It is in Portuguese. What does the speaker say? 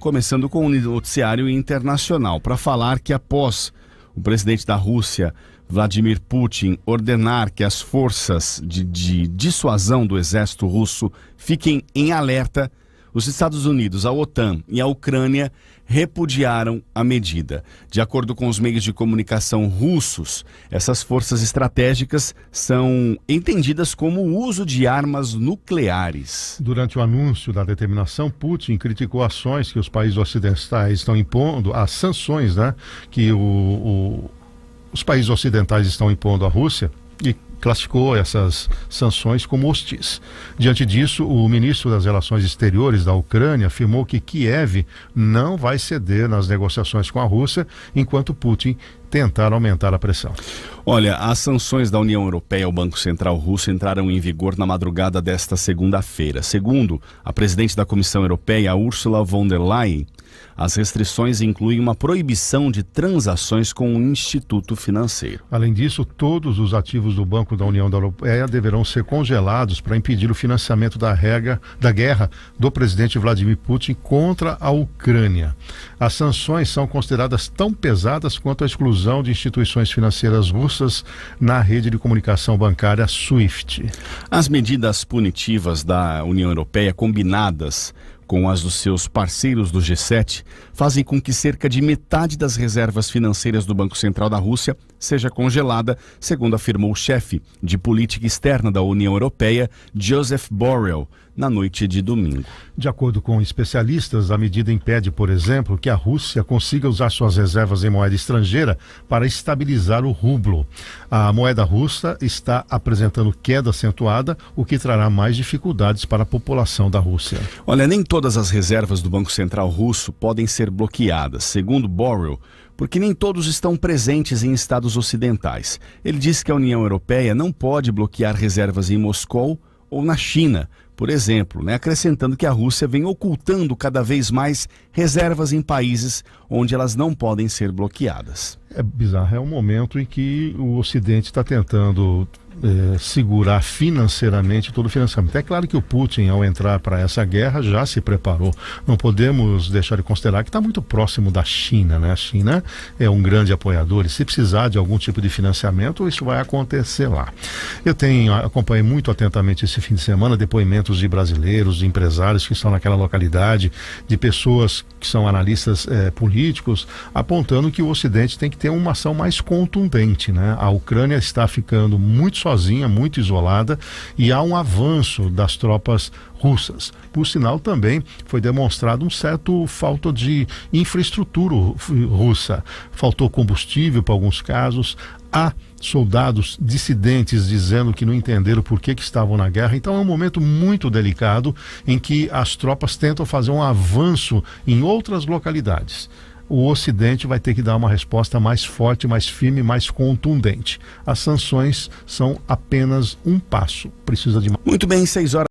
começando com o noticiário internacional, para falar que após o presidente da Rússia, Vladimir Putin, ordenar que as forças de dissuasão do exército russo fiquem em alerta, os Estados Unidos, a OTAN e a Ucrânia repudiaram a medida. De acordo com os meios de comunicação russos, essas forças estratégicas são entendidas como o uso de armas nucleares. Durante o anúncio da determinação, Putin criticou ações que os países ocidentais estão impondo, as sanções, que os países ocidentais estão impondo à Rússia, e classificou essas sanções como hostis. Diante disso, o ministro das Relações Exteriores da Ucrânia afirmou que Kiev não vai ceder nas negociações com a Rússia enquanto Putin tentar aumentar a pressão. Olha, as sanções da União Europeia ao Banco Central Russo entraram em vigor na madrugada desta segunda-feira. Segundo a presidente da Comissão Europeia, Ursula von der Leyen, as restrições incluem uma proibição de transações com o Instituto Financeiro. Além disso, todos os ativos do Banco da União Europeia deverão ser congelados para impedir o financiamento da guerra do presidente Vladimir Putin contra a Ucrânia. As sanções são consideradas tão pesadas quanto a exclusão de instituições financeiras russas na rede de comunicação bancária SWIFT. As medidas punitivas da União Europeia, combinadas com as dos seus parceiros do G7, fazem com que cerca de metade das reservas financeiras do Banco Central da Rússia seja congelada, segundo afirmou o chefe de política externa da União Europeia, Joseph Borrell, na noite de domingo. De acordo com especialistas, a medida impede, por exemplo, que a Rússia consiga usar suas reservas em moeda estrangeira para estabilizar o rublo. A moeda russa está apresentando queda acentuada, o que trará mais dificuldades para a população da Rússia. Olha, nem todas as reservas do Banco Central russo podem ser bloqueadas, segundo Borrell, porque nem todos estão presentes em estados ocidentais. Ele disse que a União Europeia não pode bloquear reservas em Moscou ou na China, por exemplo, acrescentando que a Rússia vem ocultando cada vez mais reservas em países onde elas não podem ser bloqueadas. É bizarro, é um momento em que o Ocidente está tentando segurar financeiramente todo o financiamento. É claro que o Putin, ao entrar para essa guerra, já se preparou. Não podemos deixar de considerar que está muito próximo da China, A China é um grande apoiador e se precisar de algum tipo de financiamento, isso vai acontecer lá. Eu acompanhei muito atentamente esse fim de semana depoimentos de brasileiros, de empresários que estão naquela localidade, de pessoas que são analistas políticos, apontando que o Ocidente tem que ter uma ação mais contundente, A Ucrânia está ficando muito sozinha, muito isolada, e há um avanço das tropas russas. Por sinal, também foi demonstrado um certo falta de infraestrutura russa. Faltou combustível para alguns casos. Há soldados dissidentes dizendo que não entenderam por que estavam na guerra. Então é um momento muito delicado em que as tropas tentam fazer um avanço em outras localidades. O Ocidente vai ter que dar uma resposta mais forte, mais firme, mais contundente. As sanções são apenas um passo. Precisa de mais. Muito bem, 6 horas.